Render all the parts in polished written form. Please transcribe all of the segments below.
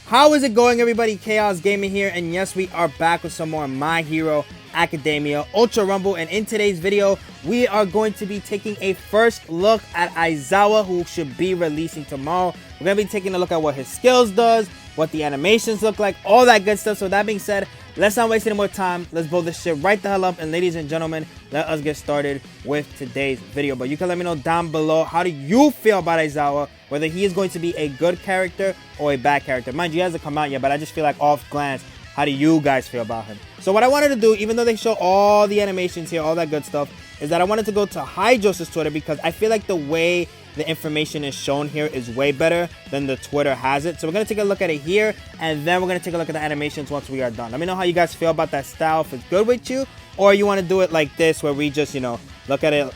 How is it going, everybody? Chaos Gaming here, and yes, we are back with some more My Hero Academia Ultra Rumble. And in today's video, we are going to be taking a first look at Aizawa, who should be releasing tomorrow. We're going to be taking a look at what his skills does, what the animations look like, all that good stuff. So that being said, let's not waste any more time. Let's blow this shit right the hell up. And ladies and gentlemen, let us get started with today's video. But you can let me know down below, how do you feel about Aizawa? Whether he is going to be a good character or a bad character. Mind you, he hasn't come out yet, but I just feel like off glance, how do you guys feel about him? So what I wanted to do, even though they show all the animations here, all that good stuff, is that I wanted to go to Hydros' Twitter, because I feel like the way the information is shown here is way better than the Twitter has it. So we're going to take a look at it here, and then we're going to take a look at the animations once we are done. Let me know how you guys feel about that style, if it's good with you, or you want to do it like this, where we just, you know, look at it,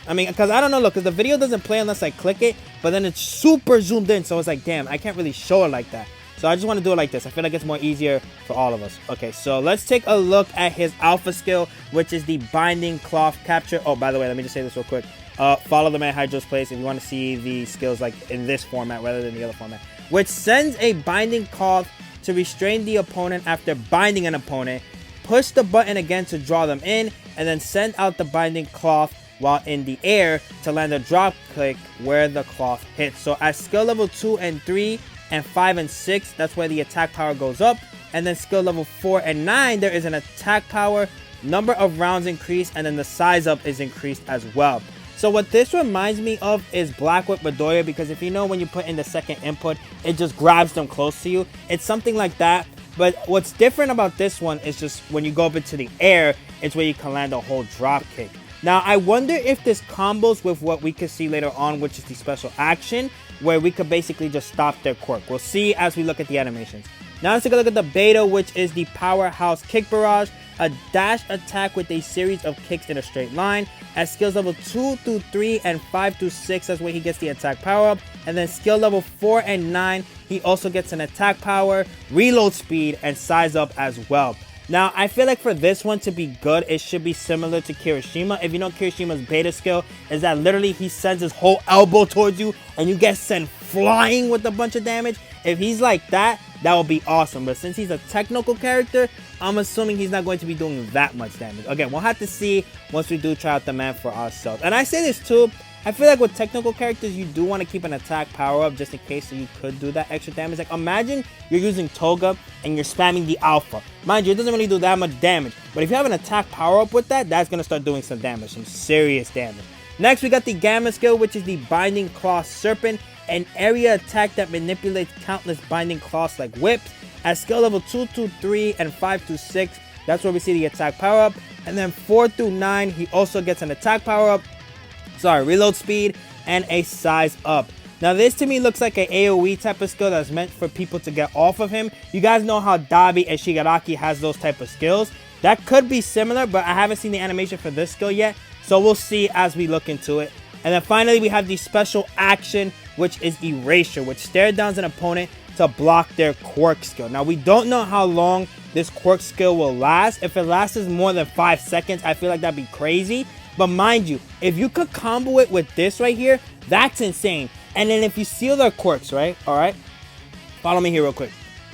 I mean, because I don't know, look, because the video doesn't play unless I click it, but then it's super zoomed in, so it's like, damn, I can't really show it like that. So I just want to do it like this. I feel like it's more easier for all of us. Okay, so let's take a look at his alpha skill, which is the Binding Cloth Capture. Oh, by the way, let me just say this real quick. Follow the man Hydros Plays if you want to see the skills like in this format rather than the other format, which sends a Binding Cloth to restrain the opponent after binding an opponent. Push the button again to draw them in, and then send out the Binding Cloth while in the air to land a drop click where the cloth hits. So at skill level 2 and 3 and 5 and 6, that's where the attack power goes up. And then skill level 4 and 9, there is an attack power, number of rounds increased, and then the size up is increased as well. So what this reminds me of is Black Whip Midoriya, because if you know, when you put in the second input, it just grabs them close to you. It's something like that. But what's different about this one is just when you go up into the air, it's where you can land a whole drop kick. Now, I wonder if this combos with what we could see later on, which is the special action, where we could basically just stop their quirk. We'll see as we look at the animations. Now, let's take a look at the beta, which is the Powerhouse Kick Barrage, a dash attack with a series of kicks in a straight line. At skills level 2 through 3 and 5 through 6, that's where he gets the attack power up. And then skill level 4 and 9, he also gets an attack power, reload speed, and size up as well. Now, I feel like for this one to be good, it should be similar to Kirishima. If you know Kirishima's beta skill, is that literally he sends his whole elbow towards you and you get sent flying with a bunch of damage. If he's like that, that would be awesome. But since he's a technical character, I'm assuming he's not going to be doing that much damage. Again, we'll have to see once we do try out the man for ourselves. And I say this too, I feel like with technical characters, you do want to keep an attack power up just in case, so you could do that extra damage. Like, imagine you're using Toga and you're spamming the alpha. Mind you, it doesn't really do that much damage, but if you have an attack power up with that, that's going to start doing some damage, some serious damage. Next, we got the Gamma skill, which is the Binding Cloth Serpent, an area attack that manipulates countless binding cloths like whips. At skill level 2 through 3 and 5 through 6, that's where we see the attack power up. And then 4 through 9, he also gets an attack power up, reload speed, and a size up. Now, this to me looks like an AoE type of skill that's meant for people to get off of him. You guys know how Dabi and Shigaraki has those type of skills. That could be similar, but I haven't seen the animation for this skill yet, so we'll see as we look into it. And then finally, we have the special action, which is Erasure, which stare downs an opponent to block their quirk skill. Now, we don't know how long this quirk skill will last. If it lasts more than 5 seconds, I feel like that'd be crazy. But mind you, if you could combo it with this right here, that's insane. And then if you seal their quirks, right? All right. Follow me here real quick.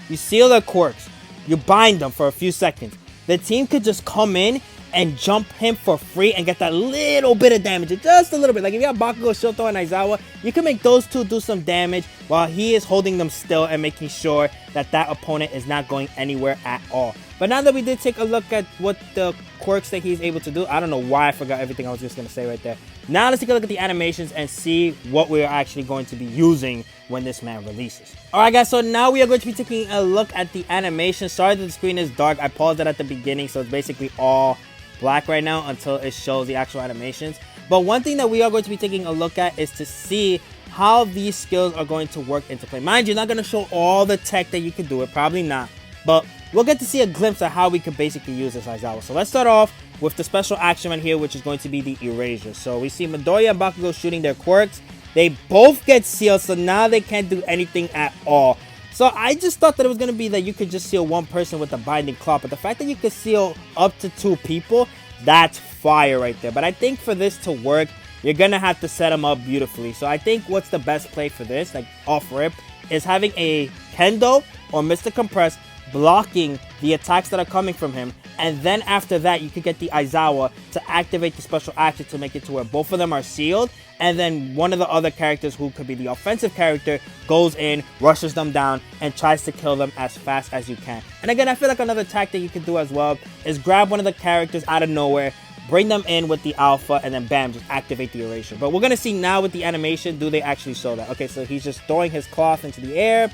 You seal their quirks. You bind them for a few seconds. The team could just come in and jump him for free and get that little bit of damage. Just a little bit. Like if you have Bakugo, Shota, and Aizawa, you can make those two do some damage while he is holding them still and making sure that that opponent is not going anywhere at all. But now that we did take a look at what the quirks that he's able to do, I don't know why I forgot everything I was just going to say right there. Now let's take a look at the animations and see what we're actually going to be using when this man releases. Alright guys, so now we are going to be taking a look at the animation. Sorry that the screen is dark. I paused it at the beginning, so it's basically all black right now until it shows the actual animations. But one thing that we are going to be taking a look at is to see how these skills are going to work into play. Mind you, not going to show all the tech that you can do it, probably not, but we'll get to see a glimpse of how we could basically use this Aizawa. So let's start off with the special action right here, which is going to be the Erasure. So we see Midoriya and Bakugo shooting their quirks. They both get sealed, so now they can't do anything at all. So I just thought that it was going to be that you could just seal one person with a Binding Cloth, but the fact that you could seal up to 2 people, that's fire right there. But I think for this to work, you're going to have to set them up beautifully. So I think what's the best play for this, like off rip, is having a Kendo or Mr. Compress blocking the attacks that are coming from him, and then after that you could get the Aizawa to activate the special action to make it to where both of them are sealed, and then one of the other characters, who could be the offensive character, goes in, rushes them down, and tries to kill them as fast as you can. And again, I feel like another tactic you can do as well is grab one of the characters out of nowhere, bring them in with the alpha, and then bam, just activate the erasure. But we're gonna see now with the animation, do they actually show that? Okay, so he's just throwing his cloth into the air,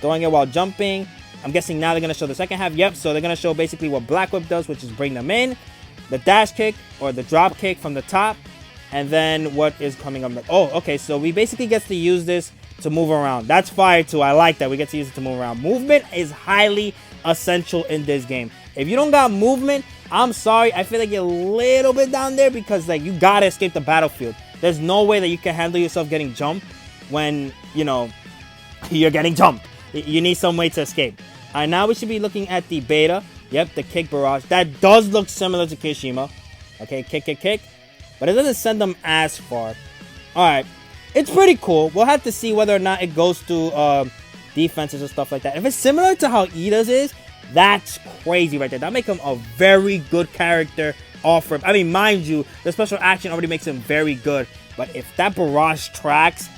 throwing it while jumping. I'm guessing now they're going to show the second half. Yep, so they're going to show basically what Black Whip does, which is bring them in. The dash kick or the drop kick from the top. And then what is coming up next? Oh, okay, so we basically get to use this to move around. That's fire too. I like that. We get to use it to move around. Movement is highly essential in this game. If you don't got movement, I'm sorry. I feel like you're a little bit down there because like you got to escape the battlefield. There's no way that you can handle yourself getting jumped when, you know, you're getting jumped. You need some way to escape. Alright, now we should be looking at the beta. Yep, the kick barrage. That does look similar to Kirishima. Okay, kick, kick, kick. But it doesn't send them as far. Alright, it's pretty cool. We'll have to see whether or not it goes to defenses or stuff like that. If it's similar to how Ida's is, that's crazy right there. That make him a very good character off-rip. I mean, mind you, the special action already makes him very good. But if that barrage tracks,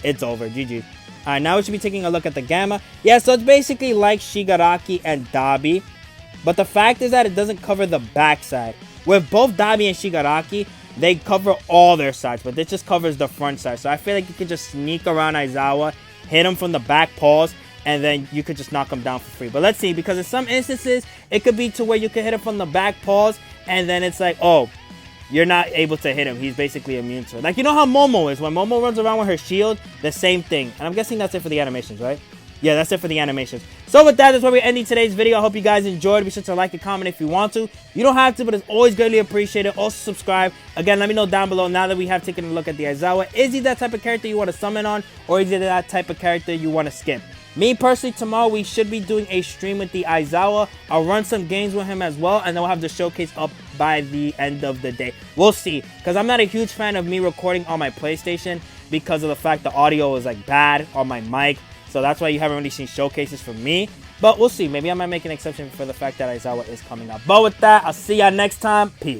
it's over. GG. Alright, now we should be taking a look at the Gamma. Yeah, so it's basically like Shigaraki and Dabi. But the fact is that it doesn't cover the backside. With both Dabi and Shigaraki, they cover all their sides. But this just covers the front side. So I feel like you could just sneak around Aizawa, hit him from the back paws, and then you could just knock him down for free. But let's see, because in some instances, it could be to where you could hit him from the back paws, and then it's like, oh, you're not able to hit him. He's basically immune to it. Like, you know how Momo is? When Momo runs around with her shield, the same thing. And I'm guessing that's it for the animations, right? Yeah, that's it for the animations. So with that, that's where we're ending today's video. I hope you guys enjoyed. Be sure to like and comment if you want to. You don't have to, but it's always greatly appreciated. Also subscribe. Again, let me know down below, now that we have taken a look at the Aizawa, is he that type of character you want to summon on, or is he that type of character you want to skip? Me personally, tomorrow we should be doing a stream with the Aizawa. I'll run some games with him as well, and then we'll have the showcase up by the end of the day. We'll see, because I'm not a huge fan of me recording on my PlayStation because of the fact the audio is like bad on my mic. So that's why you haven't really seen showcases from me. But we'll see. Maybe I might make an exception for the fact that Aizawa is coming up. But with that, I'll see y'all next time. Peace.